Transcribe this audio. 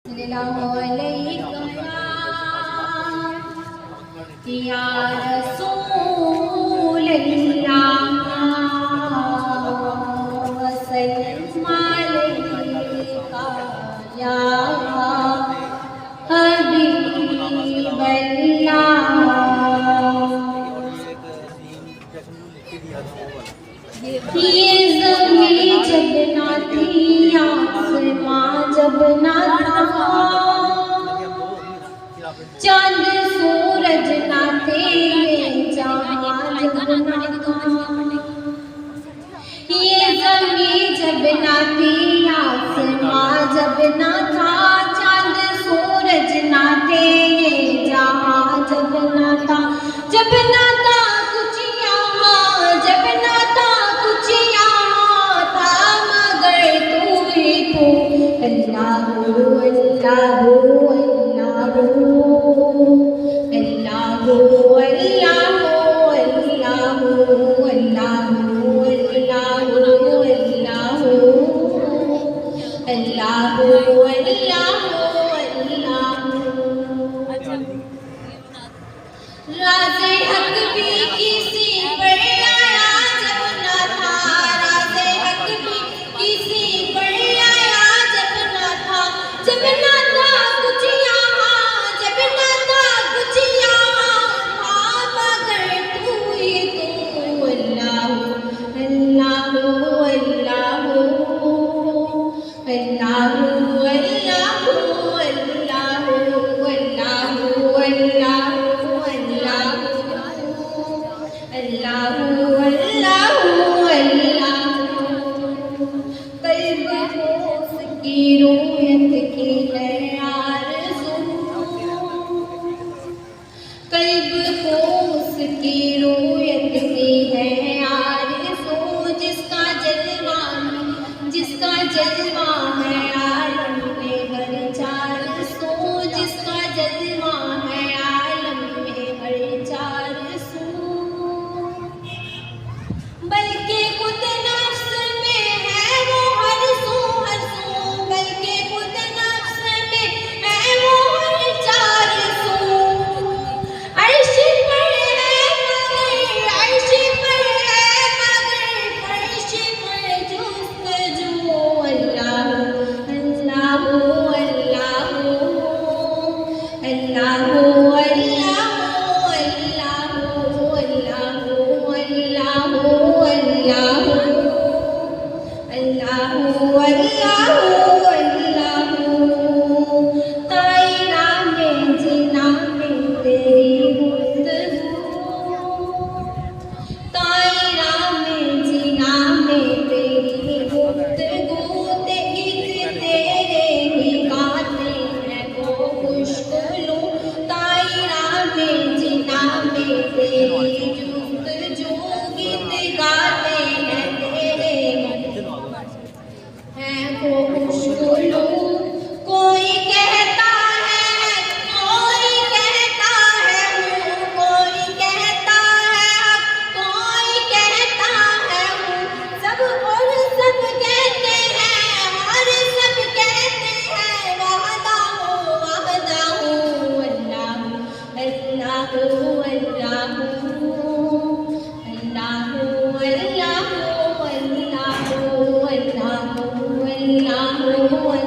सल्लल्लाहु अलैहि या रसूल अल्लाह वसल्लम अलैका या हबीब अल्लाह। ये ज़मीं जब ना थी, आसमां जब ना था, चांद सूरज ना थे, जहां जब ना था। ये ज़मीं जब ना थी, आसमां जब ना था, चांद सूरज ना थे, जहां जब ना था। जब ना था कुछ यहाँ, जब ना था कुछ यहाँ था, मगर तू ही तू। अल्लाहु अल्लाहु अल्लाहु अल्लाहु अल्लाहु अल्लाहु अल्लाहु अल्लाहु अल्लाहु राज़े हक भी किसी पर आया जब ना था, राज़े हक भी किसी पर आया जब ना था। जब ना था कुछ यहाँ, जब ना था कुछ यहाँ था, मगर तू ही तू। अल्लाहु अल्लाहु अल्लाहु अल्लाहु अल्लाहु अल्लाहु अल्लाहु अल्लाहु अल्लाहु अल्लाहु। कल्ब को उसकी रूयत की है आरज़ू, कल्ब को उसकी रूयत की है आरज़ू। जिसका जलवा है आलम में हर चार सू, जिसका जलवा है आलम में हर चार सू। बल्कि खुद नफ्स में है वो हर सू, बल्कि खुद नफ्स में है वो हर चार सू। अर्श पर है मगर, अर्श पर है मगर, फर्श पर जुस्तजू। अल्लाहु अल्लाहु अल्लाहु अल्लाहु अल्लाहु अल्लाहु अल्लाहु। तायरा में जीना में तेरी गुफ्तगू, तायरा में जीना में तेरी गुफ्तगू। तेरे ही गाते हैं वो खुशबू, तायरा में जीना में तेरी गुफ्तगू। गीत गाते हैं तेरे है वो खुशबू। कोई कहता है, कोई कहता है हूँ, कोई कहता है हक, कोई कहता है हूँ। सब और सब कहते हैं, और सब कहते हैं वाहदा हूँ, वाहदा हूँ। अल्लाहु अल्लाहु अल्लाहु अल्लाहु अल्लाहु अल्लाहु अल्लाहु अल्लाहु